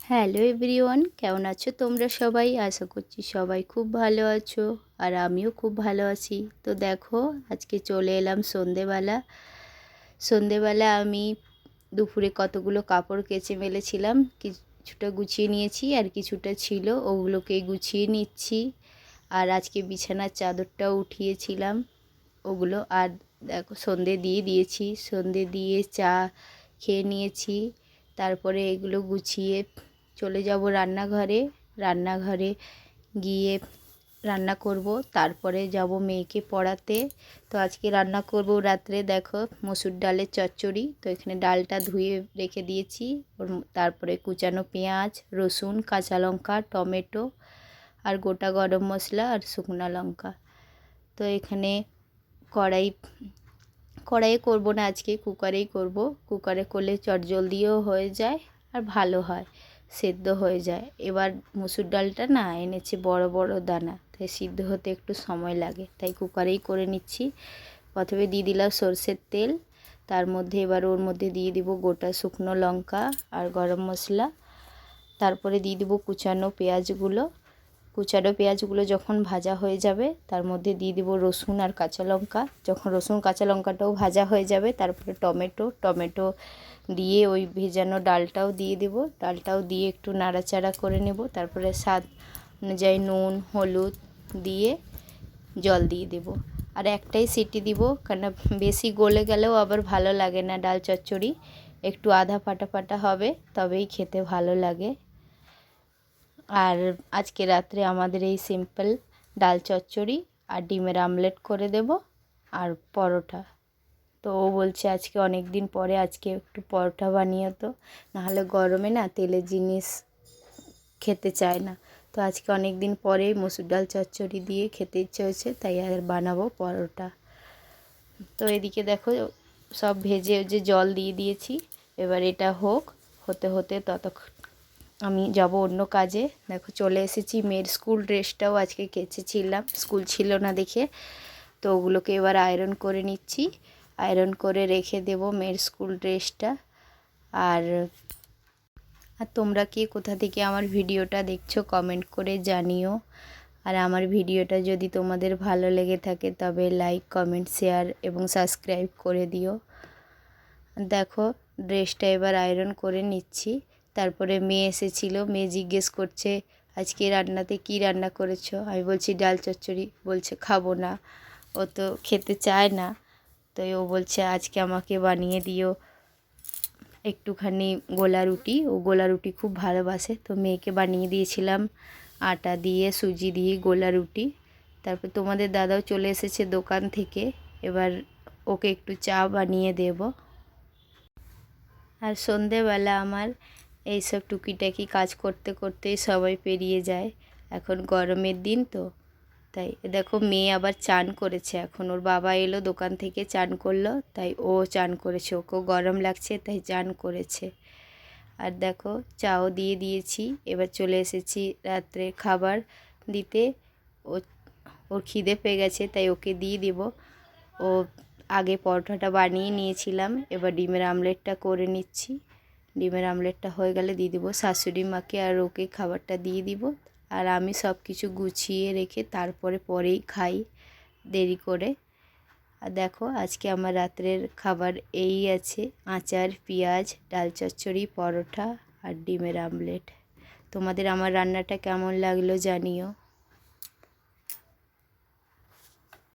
Hello everyone, কেমন আছো তোমরা সবাই? আশা করছি সবাই খুব ভালো আছো, আর আমিও খুব ভালো আছি। তো দেখো, আজকে চলে এলাম সন্ধেবেলা আমি দুপুরে কতগুলো কাপড় কেচে মেলেছিলাম, কিছুটা গুছিয়ে নিয়েছি আর কিছুটা ছিল, ওগুলোকে গুছিয়ে নিচ্ছি। আর আজকে বিছানার চাদরটাও উঠিয়েছিলাম ওগুলো। আর দেখো, সন্ধে দিয়ে দিয়েছি, সন্ধে দিয়ে চা খেয়ে নিয়েছি। তারপরে এগুলো গুছিয়ে চলে যাব রান্নাঘরে গিয়ে রান্না করব, তারপরে যাব মেয়েকে পড়াতে। তো আজকে রান্না করব রাত্রে, দেখো, মসুর ডালের চচ্চড়ি। তো এখানে ডালটা ধুয়ে রেখে দিয়েছি, তারপরে কুচানো পেঁয়াজ, রসুন, কাঁচা লঙ্কা, টমেটো আর গোটা গরম মশলা আর শুকনো লঙ্কা। তো এখানে কড়াইয়ে করব না, আজকে কুকারেই করব। কুকারে করলে চটজলদিও হয়ে যায় আর ভালো হয়, সেদ্ধ হয়ে যায়। এবার মুসুর ডালটা না এনেছে বড় বড় দানা, তাই সিদ্ধ হতে একটু সময় লাগে, তাই কুকারেই করে নিচ্ছি। প্রথমে দিয়ে দিলাম সরষের তেল, তার মধ্যে এবার ওর মধ্যে দিয়ে দিব গোটা শুকনো লঙ্কা আর গরম মশলা। তারপরে দিয়ে দিব কুচানো পেঁয়াজগুলো যখন ভাজা হয়ে যাবে, তার মধ্যে দিয়ে দিব রসুন আর কাঁচা লঙ্কা। যখন রসুন কাঁচা লঙ্কাটাও ভাজা হয়ে যাবে, তারপরে টমেটো দিয়ে ওই ভেজানো ডালটাও দিয়ে দেব, ডালটাও দিয়ে একটু নাড়াচাড়া করে নেব। তারপরে স্বাদ অনুযায়ী নুন, হলুদ দিয়ে জল দিয়ে দেব। আর একটাই সিটি দিব, কেন বেশি গলে গেলেও আবার ভালো লাগে না ডাল চচ্চড়ি, একটু আধা ফাটা ফাটা হবে, তবেই খেতে ভালো লাগে। আর আজকে রাত্রে আমাদের এই সিম্পল ডাল চচ্চড়ি আর ডিমের আমলেট করে দেব আর পরোটা। তো ও বলছে আজকে অনেক দিন পরে আজকে একটু পরোটা বানিয়ে, তো নাহলে গরমে না তেলের জিনিস খেতে চায় না। তো আজকে অনেক দিন পরে মসুর ডাল চচ্চড়ি দিয়ে খেতে ইচ্ছে হয়েছে, তাই আর বানাবো পরোটা। তো এদিকে দেখো, সব ভেজে জল দিয়ে দিয়েছি। এবার এটা হতে হতে ততক্ষণ আমি যাব অন্য কাজে। দেখো, চলে এসেছি। মেয়ের স্কুল ড্রেসটাও আজকে কেচেছিলাম, স্কুল ছিল না দেখে, তো ওগুলোকে এবার আয়রন করে নিচ্ছি। আয়রন করে রেখে দেব মেয়ের স্কুল ড্রেসটা। আর তোমরা কি কোথা থেকে আমার ভিডিওটা দেখছো কমেন্ট করে জানিও। আর আমার ভিডিওটা যদি তোমাদের ভালো লেগে থাকে তবে লাইক, কমেন্ট, শেয়ার এবং সাবস্ক্রাইব করে দিও। দেখো, ড্রেসটা এবার আয়রন করে নিচ্ছি। তারপরে মেয়ে এসেছিল, মেয়ে জিজ্ঞেস করছে আজকে রান্নাতে কি রান্না করেছো। আমি বলছি ডাল চচ্চড়ি, বলছে খাবো না, ও তো খেতে চায় না। তো ও বলছে আজকে আমাকে বানিয়ে দিও একটুখানি গোলা রুটি, ও গোলা রুটি খুব ভালোবাসে। তো মেয়েকে বানিয়ে দিয়েছিলাম আটা দিয়ে সুজি দিয়ে গোলা রুটি। তারপর তোমাদের দাদাও চলে এসেছে দোকান থেকে, এবার ওকে একটু চা বানিয়ে দেব। আর সন্ধেবেলা আমার এইসব টুকিটাকি কাজ করতে করতেই সবাই পেরিয়ে যায়। এখন গরমের দিন তো, তাই দেখো মেয়ে আবার চান করেছে। এখন ওর বাবা এলো দোকান থেকে, চান করলো, তাই ও চান করেছে, ওকেও গরম লাগছে তাই চান করেছে। আর দেখো, চাও দিয়ে দিয়েছি। এবার চলে এসেছি রাত্রে খাবার দিতে। ও ওর খিদে পেয়ে গেছে, তাই ওকে দিয়ে দিব। ও আগে পরোটাটা বানিয়ে নিয়েছিলাম, এবার ডিমের আমলেটটা করে নিচ্ছি। ডিমের আমলেটটা হয়ে গেলে দিয়ে দিব শাশুড়ি মাকে, আর ওকে খাবারটা দিয়ে দিব। আর আমি সব কিছু গুছিয়ে রেখে তারপরে পরেই খাই, দেরি করে। আর দেখো, আজকে আমার রাত্রের খাবার এই আছে: আচার, পেঁয়াজ, ডাল চচ্চড়ি, পরোটা আর ডিমের আমলেট। তোমাদের আমার রান্নাটা কেমন লাগলো জানিও।